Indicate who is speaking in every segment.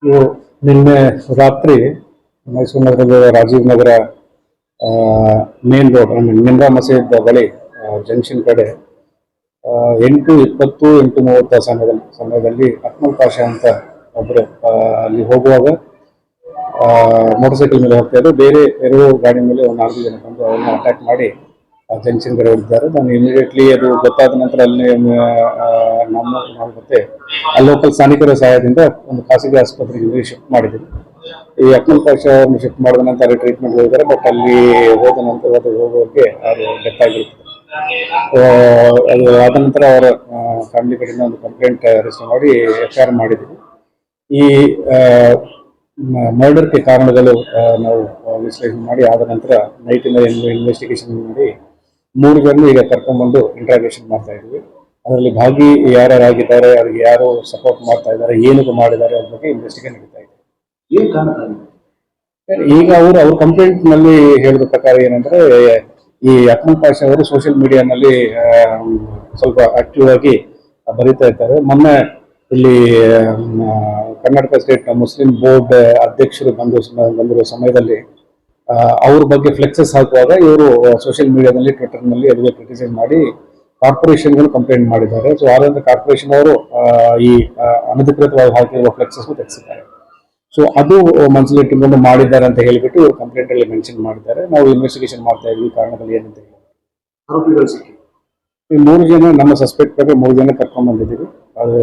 Speaker 1: ಇವು ನಿನ್ನೆ ರಾತ್ರಿ ಮೈಸೂರು ನಗರದ ರಾಜೀವ್ ನಗರ ಮೇನ್ ರೋಡ್ ನಿಮ್ರಾ ಮಸೀದ್ ಬಳಿ ಜಂಕ್ಷನ್ ಕಡೆ 8:20 8:30 ಸಮಯದಲ್ಲಿ ಅಕ್ಮಲ್ ಪಾಷಾ ಅಂತ ಒಬ್ಬರು ಅಲ್ಲಿ ಹೋಗುವಾಗ ಮೋಟರ್ ಸೈಕಲ್ ಮೇಲೆ ಹೋಗ್ತಾ ಇದ್ರು. ಬೇರೆ ಎರಡು ಗಾಡಿ ಮೇಲೆ ಒಂದು 4 ಜನ ಬಂದು ಅವ್ರನ್ನ ಅಟ್ಯಾಕ್ ಮಾಡಿ ಜಂಕ್ಷನ್ ಕಡೆ ಹೊಡಿದ್ದಾರೆ. ನಾನು ಇಮಿಡಿಯೇಟ್ಲಿ ಅದು ಗೊತ್ತಾದ ನಂತರ ಅಲ್ಲಿ ನಾವು ಮತ್ತೆ ಲೋಕಲ್ ಸ್ಥಾನಿಕರ ಸಹಾಯದಿಂದ ಒಂದು ಖಾಸಗಿ ಆಸ್ಪತ್ರೆಗೆ ಶಿಫ್ಟ್ ಮಾಡಿದ್ದೀವಿ. ಈ ಅಕ್ಮಲ್ ಪಾಷಾ ಅವ್ರನ್ನ ಶಿಫ್ಟ್ ಮಾಡಿದ ನಂತರ ಅಲ್ಲಿ ಟ್ರೀಟ್ಮೆಂಟ್ ಹೋಗಿದ್ದಾರೆ. ಬಟ್ ಅಲ್ಲಿ ಹೋದ ನಂತರ ಹೋಗೋಕ್ಕೆ ಅದು ಡೆತ್ ಆಗಿರ್ತದೆ. ಅದು ಆದ ನಂತರ ಅವರ ಫ್ಯಾಮಿಲಿ ಕಡೆಯಿಂದ ಒಂದು ಕಂಪ್ಲೇಂಟ್ ರಿಜಿಸ್ಟರ್ ಮಾಡಿ FIR ಮಾಡಿದ್ದೀವಿ. ಈ ಮರ್ಡರ್ಗೆ ಕಾರಣಗಳು ನಾವು ವಿಶ್ಲೇಷಣೆ ಮಾಡಿ ಆದ ನಂತರ ನೈಟಿನ ಇನ್ವೆಸ್ಟಿಗೇಷನ್ ಮಾಡಿ 3 ಜನ ಈಗ ಕರ್ಕೊಂಡ್ಬಂದು ಇಂಟ್ರಾಗೇಷನ್ ಮಾಡ್ತಾ ಇದ್ದೀವಿ. ಅದರಲ್ಲಿ ಭಾಗಿ ಯಾರ್ಯಾರಾಗಿದ್ದಾರೆ, ಅವ್ರಿಗೆ ಯಾರು ಸಪೋರ್ಟ್ ಮಾಡ್ತಾ ಇದ್ದಾರೆ, ಏನಕ್ಕೆ ಮಾಡಿದ್ದಾರೆ ಅದ್ರ ಬಗ್ಗೆ ಇನ್ವೆಸ್ಟಿಗೇಷನ್ ನಡೀತಾ ಇದೆ. ಈಗ ಅವ್ರ ಕಂಪ್ಲೇಂಟ್ ನಲ್ಲಿ ಹೇಳಿದ ಪ್ರಕಾರ ಏನಂದ್ರೆ, ಈ ಅಕ್ಮಲ್ ಪಾಷಾ ಅವರು ಸೋಷಿಯಲ್ ಮೀಡಿಯಾನಲ್ಲಿ ಸ್ವಲ್ಪ ಆಕ್ಟಿವ್ ಆಗಿ ಬರೀತಾ ಇರ್ತಾರೆ. ಮೊನ್ನೆ ಇಲ್ಲಿ ಕರ್ನಾಟಕ ಸ್ಟೇಟ್ ಮುಸ್ಲಿಂ ಬೋರ್ಡ್ ಅಧ್ಯಕ್ಷರು ಬಂದಿರುವ ಸಮಯದಲ್ಲಿ ಅವ್ರ ಬಗ್ಗೆ ಫ್ಲೆಕ್ಸಸ್ ಹಾಕುವಾಗ ಇವರು ಸೋಷಿಯಲ್ ಮೀಡಿಯಾದಲ್ಲಿ ಟ್ವಿಟರ್ನಲ್ಲಿ ಅದಕ್ಕೆ ಕ್ರಿಟಿಸೈಸ್ ಮಾಡಿ ಕಾರ್ಪೊರೇಷನ್ಗಳು ಕಂಪ್ಲೇಂಟ್ ಮಾಡಿದ್ದಾರೆ. ಸೊ ಆದ್ರೆ ಕಾರ್ಪೊರೇಷನ್ ಅವರು ಈ ಅನಧಿಕೃತವಾಗಿ ಹಾಕಿರುವ ಫ್ಲೆಕ್ಸಸ್ ತೆಗೆಸಿದ್ದಾರೆ. ಸೊ ಅದು ಮನಸ್ಸಲ್ಲಿಟ್ಟುಕೊಂಡು ಮಾಡಿದ್ದಾರೆ ಅಂತ ಹೇಳಿಬಿಟ್ಟು ಇವರು ಕಂಪ್ಲೇಂಟ್ ಅಲ್ಲಿ ಮೆನ್ಷನ್ ಮಾಡಿದ್ದಾರೆ. ನಾವು ಇನ್ವೆಸ್ಟಿಗೇಷನ್ ಮಾಡ್ತಾ ಇದ್ವಿ, ಕಾರಣಗಳು ಏನಂತ ಹೇಳಿ. ಆರೋಪಿಗಳು ಸಿಕ್ಕಿ ಈ 3 ಜನ ನಮ್ಮ ಸಸ್ಪೆಕ್ಟ್ ಬಗ್ಗೆ 3 ಜನ ಕರ್ಕೊಂಡ್ ಬಂದಿದ್ದೀವಿ. ಅದು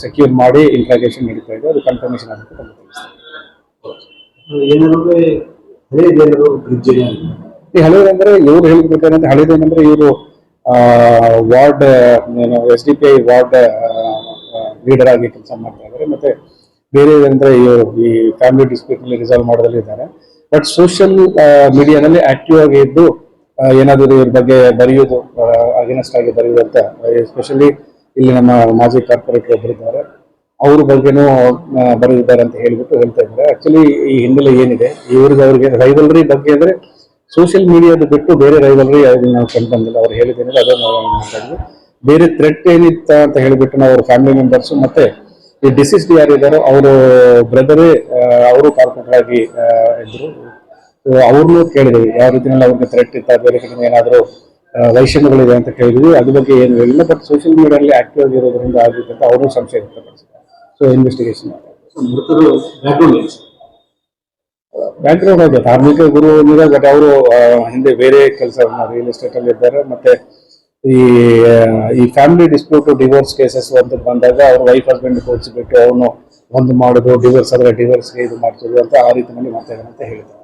Speaker 1: ಸೆಕ್ಯೂರ್ ಮಾಡಿ ಇಂಟ್ರಾಗೇಷನ್ ನಡೀತಾ ಇದೆ. ಅದು ಕನ್ಫರ್ಮೇಶನ್ ಆಗುತ್ತೆ. ಈ ಹಳೇದಂದ್ರೆ ಇವ್ರು ಹೇಳ್ಬೇಕಂದ್ರೆ ಹಳೇದೇನಂದ್ರೆ ಇವರು ವಾರ್ಡ್ SDPI ವಾರ್ಡ್ ಲೀಡರ್ ಆಗಿ ಕೆಲಸ ಮಾಡ್ತಾ ಇದ್ದಾರೆ. ಮತ್ತೆ ಬೇರೆ ಅಂದ್ರೆ ಈ ಫ್ಯಾಮಿಲಿ ಡಿಸ್ಪ್ಯೂಟ್ ನಲ್ಲಿ ರಿಸಾಲ್ವ್ ಮಾಡೋದ್ರಲ್ಲಿ ಇದ್ದಾರೆ. ಬಟ್ ಸೋಷಿಯಲ್ ಮೀಡಿಯಾದಲ್ಲಿ ಆಕ್ಟಿವ್ ಆಗಿ ಇದ್ದು ಏನಾದರೂ ಇವ್ರ ಬಗ್ಗೆ ಬರೆಯೋದು, ಅಗೇನೆಸ್ಟ್ ಆಗಿ ಬರೆಯೋದು ಅಂತ, ಎಸ್ಪೆಷಲಿ ಇಲ್ಲಿ ನಮ್ಮ ಮಾಜಿ ಕಾರ್ಪೊರೇಟರ್ ಒಬ್ಬರಿದ್ದಾರೆ, ಅವ್ರ ಬಗ್ಗೆನೂ ಬರೆದಿದ್ದಾರೆ ಅಂತ ಹೇಳ್ತಾ ಇದ್ದಾರೆ. ಆಕ್ಚುಲಿ ಈ ಹಿನ್ನೆಲೆ ಏನಿದೆ, ಅವ್ರಿಗೆ ರೈವಲ್ರಿ ಬಗ್ಗೆ ಅಂದ್ರೆ ಸೋಷಿಯಲ್ ಮೀಡಿಯಾದ ಬಿಟ್ಟು ಬೇರೆ ರೈವಲ್ರಿ ನಾವು ಕಂಡು ಬಂದಿಲ್ಲ. ಅವ್ರು ಹೇಳಿದ್ದೇನಿಲ್ಲ ಅದನ್ನು ನಾವು ಮಾತಾಡಿದ್ವಿ. ಬೇರೆ ಥ್ರೆಟ್ ಏನಿತ್ತ ಅಂತ ಹೇಳಿಬಿಟ್ಟು ನಾವು ಅವ್ರ ಫ್ಯಾಮಿಲಿ ಮೆಂಬರ್ಸ್ ಮತ್ತೆ ಈ ಡಿಸೀಸ್ಡ್ ಯಾರಿದ್ದಾರೋ ಅವರು ಬ್ರದರೇ ಅವರು ಕಾರ್ಪೊರೇಟರ್ ಆಗಿ ಇದ್ರು. ಅವ್ರನ್ನೂ ಕೇಳಿದ್ವಿ ಯಾವ ರೀತಿಯಲ್ಲಿ ಅವ್ರಿಗೆ ಥ್ರೆಟ್ ಇತ್ತ, ಬೇರೆ ಕಡೆ ಏನಾದರೂ ವೈಷಮ್ಯಗಳಿದೆ ಅಂತ ಕೇಳಿದ್ವಿ. ಅದ್ರ ಬಗ್ಗೆ ಏನು ಹೇಳಿಲ್ಲ. ಬಟ್ ಸೋಷಿಯಲ್ ಮೀಡಿಯಾದಲ್ಲಿ ಆಕ್ಟಿವ್ ಆಗಿರೋದ್ರಿಂದ ಆಗುತ್ತೆ ಅಂತ ಅವರು ಸಂಶಯ ವ್ಯಕ್ತಪಡಿಸಿದ್ದಾರೆ. ಸೊ ಇನ್ವೆಸ್ಟಿಗೇಷನ್ ಬ್ಯಾಕ್ಗ್ರೌಂಡ್ ಇದೆ, ಧಾರ್ಮಿಕ ಗುರು ಏನಿದೆ. ಬಟ್ ಅವರು ಹಿಂದೆ ಬೇರೆ ಕೆಲಸ ರಿಯಲ್ ಎಸ್ಟೇಟ್ ಅಲ್ಲಿ ಇದ್ದಾರೆ. ಮತ್ತೆ ಈ ಫ್ಯಾಮಿಲಿ ಡಿಸ್ಪ್ಯೂಟ್ ಡಿವೋರ್ಸ್ ಕೇಸಸ್ ಅಂತ ಬಂದಾಗ ಅವ್ರ ವೈಫ್ ಹಸ್ಬೆಂಡ್ ಕೂರಿಸಿಬಿಟ್ಟು ಅವನು ಒಂದು ಮಾಡೋದು, ಡಿವೋರ್ಸ್ ಆದ್ರೆ ಡಿವೋರ್ಸ್ಗೆ ಇದು ಮಾಡ್ತಿದ್ರು ಅಂತ ಆ ರೀತಿಯಲ್ಲಿ ಮಾಡ್ತಾ ಇದ್ದಾರೆ ಅಂತ ಹೇಳಿದ್ದಾರೆ.